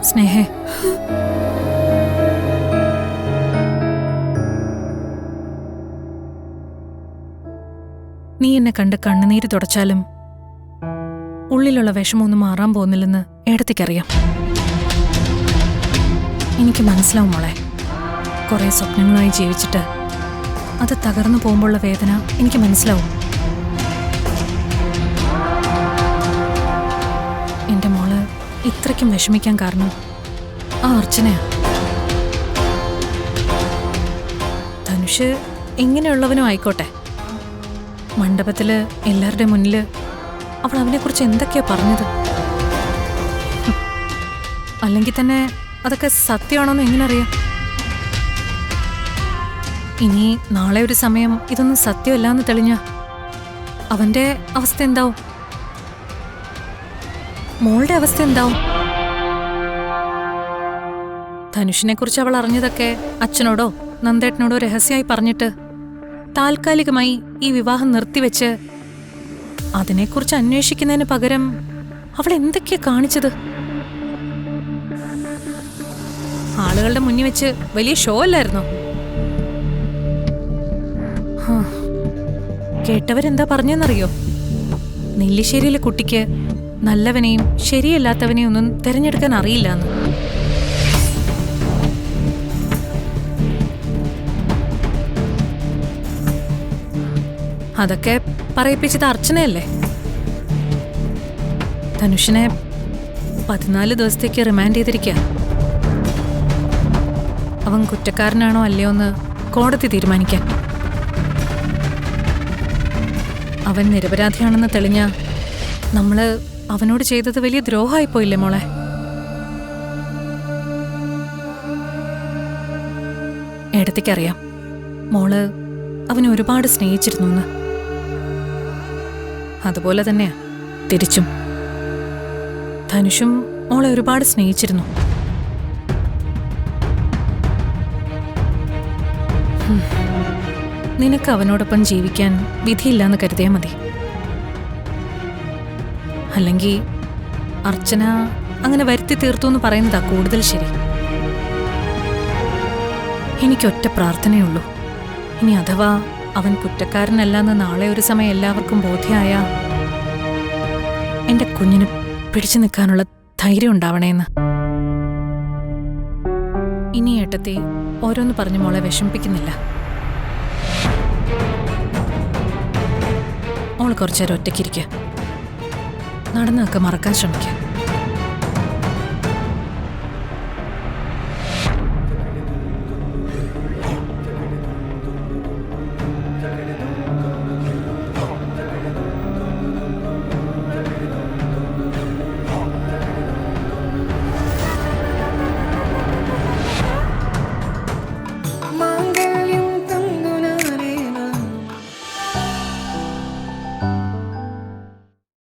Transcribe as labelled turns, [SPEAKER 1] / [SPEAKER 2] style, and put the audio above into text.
[SPEAKER 1] സ്നേഹേ, നീ എന്നെ കണ്ട് കണ്ണുനീര് തുടച്ചാലും ഉള്ളിലുള്ള വിഷമൊന്നും മാറാൻ പോകുന്നില്ലെന്ന് ഏടത്തേക്കറിയാം. എനിക്ക് മനസ്സിലാവും മോളെ. കുറെ സ്വപ്നങ്ങളായി ജീവിച്ചിട്ട് അത് തകർന്നു പോകുമ്പോഴുള്ള വേദന എനിക്ക് മനസ്സിലാവും. എന്റെ മോള് ഇത്രയ്ക്കും വിഷമിക്കാൻ കാരണം ആ അർച്ചനയാ. ധനുഷ് എങ്ങനെയുള്ളവനും ആയിക്കോട്ടെ, മണ്ഡപത്തില് എല്ലാവരുടെ മുന്നില് അവൾ അവനെക്കുറിച്ച് എന്തൊക്കെയാ പറഞ്ഞത്. അല്ലെങ്കിൽ തന്നെ അതൊക്കെ സത്യമാണോന്ന് എങ്ങനെ അറിയാം? ഇനി നാളെ ഒരു സമയം ഇതൊന്നും സത്യമല്ലാന്ന് തെളിഞ്ഞ അവന്റെ അവസ്ഥ എന്താവും? മോളുടെ അവസ്ഥ എന്താവും? ധനുഷിനെ കുറിച്ച് അവൾ അറിഞ്ഞതൊക്കെ അച്ഛനോടോ നന്ദേട്ടനോടോ രഹസ്യമായി പറഞ്ഞിട്ട് താൽക്കാലികമായി ഈ വിവാഹം നിർത്തിവെച്ച് അതിനെക്കുറിച്ച് അന്വേഷിക്കുന്നതിന് പകരം അവൾ എന്തൊക്കെയാ കാണിച്ചത്? ആളുകളുടെ മുന്നിൽ വെച്ച് വലിയ ഷോ അല്ലായിരുന്നോ? കേട്ടവരെന്താ പറഞ്ഞെന്നറിയോ? നെല്ലിശ്ശേരിയിലെ കുട്ടിക്ക് നല്ലവനെയും ശരിയല്ലാത്തവനെയും ഒന്നും തിരഞ്ഞെടുക്കാൻ അറിയില്ലാന്ന്. അതൊക്കെ പറയിപ്പിച്ചത് അർച്ചനയല്ലേ? ധനുഷിനെ 14 ദിവസത്തേക്ക് റിമാൻഡ് ചെയ്തിരിക്കുക. അവൻ കുറ്റക്കാരനാണോ അല്ലയോ എന്ന് കോടതി തീരുമാനിക്കാൻ. അവൻ നിരപരാധിയാണെന്ന് തെളിഞ്ഞ നമ്മള് അവനോട് ചെയ്തത് വലിയ ദ്രോഹമായി പോയില്ലേ മോളെ? ഏടത്തേക്കറിയാം മോള് അവനെ ഒരുപാട് സ്നേഹിച്ചിരുന്നു എന്ന്. അതുപോലെ തന്നെയാ തിരിച്ചും. ധനുഷും മോളെ ഒരുപാട് സ്നേഹിച്ചിരുന്നു. നിനക്ക് അവനോടൊപ്പം ജീവിക്കാൻ വിധിയില്ലാന്ന് കരുതിയാൽ മതി. അല്ലെങ്കിൽ അർച്ചന അങ്ങനെ വരുത്തി തീർത്തു എന്ന് പറയുന്നതാ കൂടുതൽ ശരി. എനിക്കൊറ്റ പ്രാർത്ഥനയുള്ളൂ, ഇനി അഥവാ അവൻ കുറ്റക്കാരനല്ലെന്ന് നാളെ ഒരു സമയം എല്ലാവർക്കും ബോധ്യമായ എന്റെ കുഞ്ഞിന് പിടിച്ചു നിൽക്കാനുള്ള ധൈര്യം ഉണ്ടാവണേന്ന്. ഇനി ഏട്ടത്തി ഓരോന്ന് പറഞ്ഞു മോളെ വിഷമിപ്പിക്കുന്നില്ല. മോള് കുറച്ചേരം ഒറ്റയ്ക്കിരിക്കുക, നടന്നൊക്കെ മറക്കാൻ ശ്രമിക്കുക.